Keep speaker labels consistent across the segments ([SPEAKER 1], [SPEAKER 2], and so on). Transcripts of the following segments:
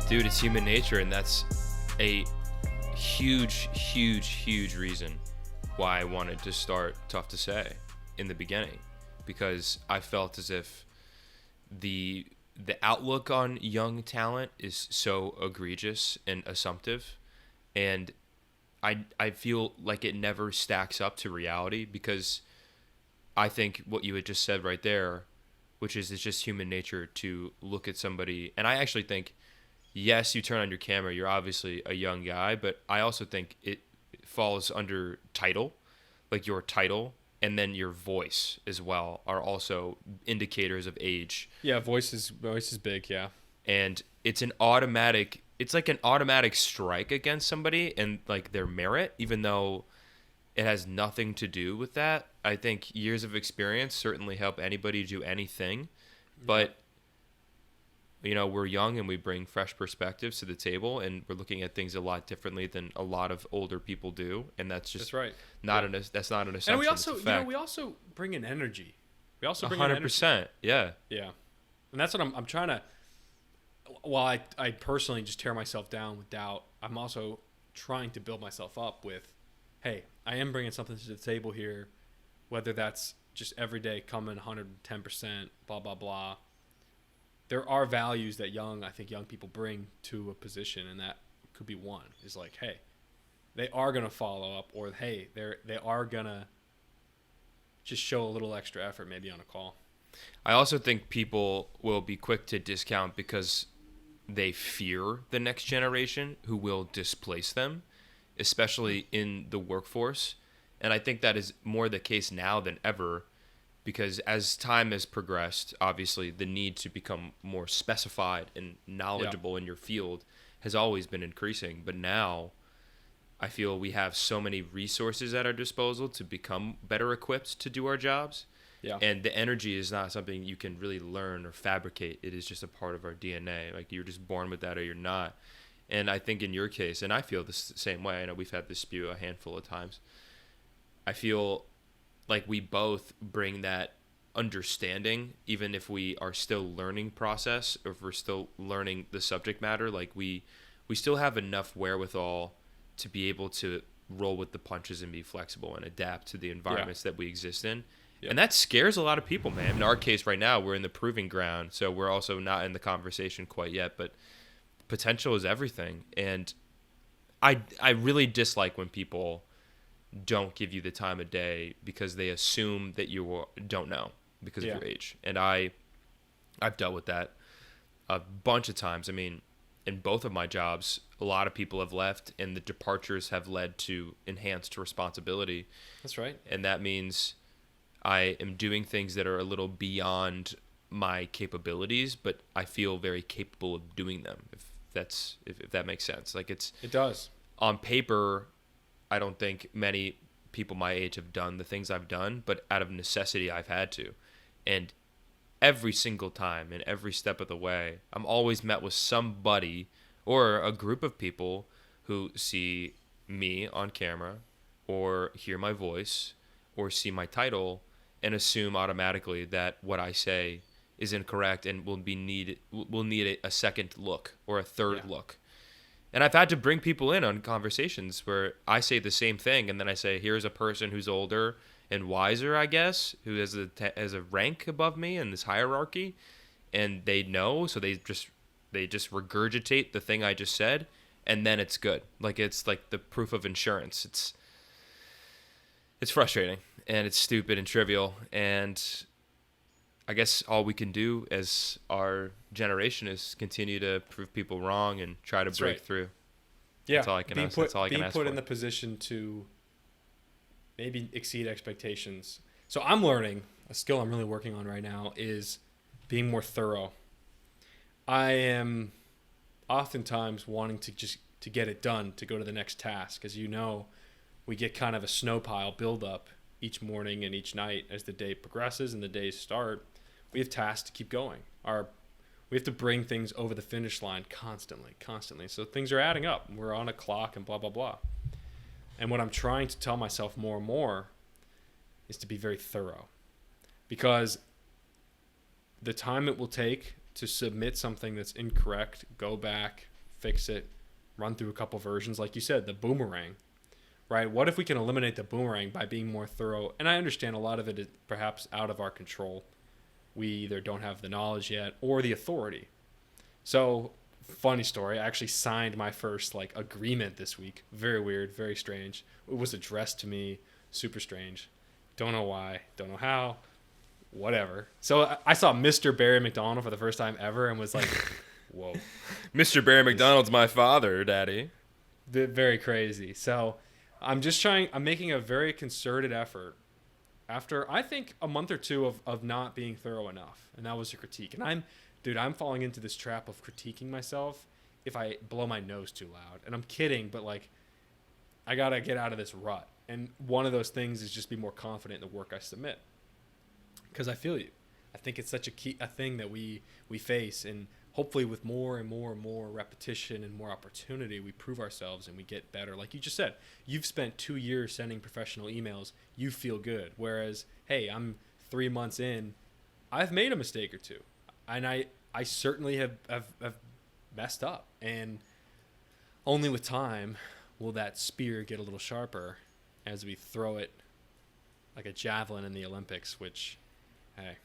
[SPEAKER 1] Dude, it's human nature, and that's a huge reason why I wanted to start Tough to Say in the beginning, because I felt as if the outlook on young talent is so egregious and assumptive, and I feel like it never stacks up to reality, because I think what you had just said right there, which is it's just human nature to look at somebody, and I actually think, yes, you turn on your camera, you're obviously a young guy, but I also think it falls under title, like your title, and then your voice as well are also indicators of age.
[SPEAKER 2] Yeah, voice is big, yeah.
[SPEAKER 1] And it's like an automatic strike against somebody and like their merit, even though it has nothing to do with that. I think years of experience certainly help anybody do anything, but we're young and we bring fresh perspectives to the table, and we're looking at things a lot differently than a lot of older people do, and that's just
[SPEAKER 2] right.
[SPEAKER 1] That's not an assumption.
[SPEAKER 2] And we also,
[SPEAKER 1] it's a fact.
[SPEAKER 2] we also bring in energy. We also bring
[SPEAKER 1] 100%. Yeah.
[SPEAKER 2] Yeah, and that's what I'm trying to. While I personally just tear myself down with doubt, I'm also trying to build myself up with, hey, I am bringing something to the table here, whether that's just every day coming 110%, blah blah blah. There are values that I think young people bring to a position, and that could be one. Is like, hey, they are gonna follow up, or hey, they are gonna just show a little extra effort, maybe on a call.
[SPEAKER 1] I also think people will be quick to discount because they fear the next generation who will displace them, especially in the workforce. And I think that is more the case now than ever, because as time has progressed, obviously the need to become more specified and knowledgeable in your field has always been increasing. But now I feel we have so many resources at our disposal to become better equipped to do our jobs.
[SPEAKER 2] Yeah.
[SPEAKER 1] And the energy is not something you can really learn or fabricate. It is just a part of our DNA. Like, you're just born with that or you're not. And I think in your case, and I feel the same way, I know we've had this spew a handful of times, I feel like we both bring that understanding, even if we are still learning process, or if we're still learning the subject matter. Like, we still have enough wherewithal to be able to roll with the punches and be flexible and adapt to the environments that we exist in. Yeah. And that scares a lot of people, man. In our case right now, we're in the proving ground, so we're also not in the conversation quite yet, but potential is everything. And I really dislike when people don't give you the time of day because they assume that you don't know because of your age. And I've dealt with that a bunch of times. I mean, in both of my jobs, a lot of people have left, and the departures have led to enhanced responsibility.
[SPEAKER 2] That's right.
[SPEAKER 1] And that means I am doing things that are a little beyond my capabilities, but I feel very capable of doing them, if that makes sense. Like, it
[SPEAKER 2] does.
[SPEAKER 1] On paper, I don't think many people my age have done the things I've done, but out of necessity, I've had to. And every single time and every step of the way, I'm always met with somebody or a group of people who see me on camera or hear my voice or see my title and assume automatically that what I say is incorrect and will need a second look or a third look. And I've had to bring people in on conversations where I say the same thing, and then I say, here's a person who's older and wiser, I guess, who has a rank above me in this hierarchy, and they know, so they just regurgitate the thing I just said, and then it's good. Like, it's like the proof of insurance. It's frustrating, and it's stupid and trivial, and I guess all we can do as our generation is continue to prove people wrong and try to break through.
[SPEAKER 2] Yeah,
[SPEAKER 1] that's all I can ask. That's all I can ask for.
[SPEAKER 2] Being put in the position to maybe exceed expectations. So I'm learning, a skill I'm really working on right now is being more thorough. I am oftentimes wanting to get it done, to go to the next task. As you know, we get kind of a snow pile buildup each morning and each night as the day progresses and the days start. We have tasks to keep going. We have to bring things over the finish line constantly. So things are adding up. We're on a clock and blah, blah, blah. And what I'm trying to tell myself more and more is to be very thorough. Because the time it will take to submit something that's incorrect, go back, fix it, run through a couple versions. Like you said, the boomerang, right? What if we can eliminate the boomerang by being more thorough? And I understand a lot of it is perhaps out of our control. We either don't have the knowledge yet or the authority. So, funny story, I actually signed my first like agreement this week. Very weird, very strange. It was addressed to me, super strange. Don't know why, don't know how, whatever. So I saw Mr. Barry McDonald for the first time ever and was like, whoa.
[SPEAKER 1] Mr. Barry McDonald's my father, Daddy.
[SPEAKER 2] Very crazy. So I'm making a very concerted effort after I think a month or two of not being thorough enough. And that was a critique. And I'm falling into this trap of critiquing myself if I blow my nose too loud. And I'm kidding, but like, I got to get out of this rut. And one of those things is just be more confident in the work I submit. Because I feel you. I think it's such a thing that we face. And hopefully with more and more and more repetition and more opportunity, we prove ourselves and we get better. Like you just said, you've spent 2 years sending professional emails. You feel good. Whereas, hey, I'm 3 months in. I've made a mistake or two. And I certainly have messed up. And only with time will that spear get a little sharper as we throw it like a javelin in the Olympics, which, hey,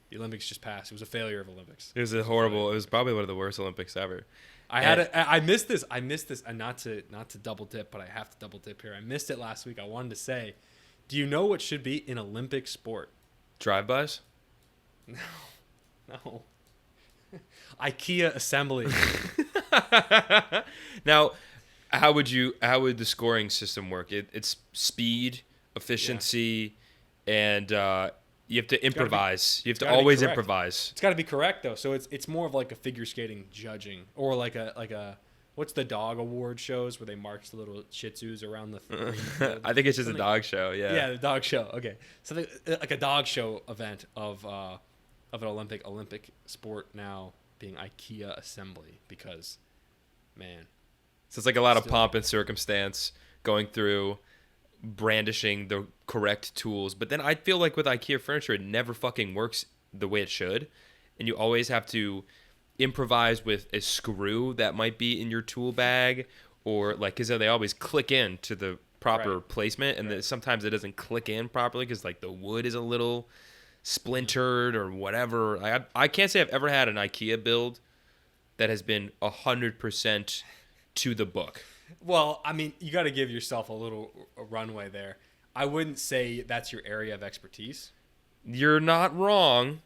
[SPEAKER 2] the Olympics just passed. It was a failure of Olympics.
[SPEAKER 1] It was probably one of the worst Olympics ever.
[SPEAKER 2] I missed this, and not to double dip, but I have to double dip here. I missed it last week. I wanted to say, do you know what should be an Olympic sport?
[SPEAKER 1] Drive-bys?
[SPEAKER 2] No. IKEA assembly.
[SPEAKER 1] Now, how would the scoring system work? It's speed, efficiency, and you have to improvise. You have to always improvise.
[SPEAKER 2] It's got to be correct though. So it's more of like a figure skating judging, or like a what's the dog award shows where they march the little Shih Tzus around the
[SPEAKER 1] I think it's just a dog show. Yeah.
[SPEAKER 2] Yeah, the dog show. Okay, so like a dog show event of an Olympic sport now being IKEA assembly, because, man.
[SPEAKER 1] So it's like a lot of pomp and circumstance going through, brandishing the correct tools. But then I feel like with IKEA furniture, it never fucking works the way it should. And you always have to improvise with a screw that might be in your tool bag, or like, because they always click in to the proper placement. And then sometimes it doesn't click in properly because like the wood is a little splintered or whatever. I can't say I've ever had an IKEA build that has been 100% to the book.
[SPEAKER 2] Well, I mean, you got to give yourself a little runway there. I wouldn't say that's your area of expertise.
[SPEAKER 1] You're not wrong.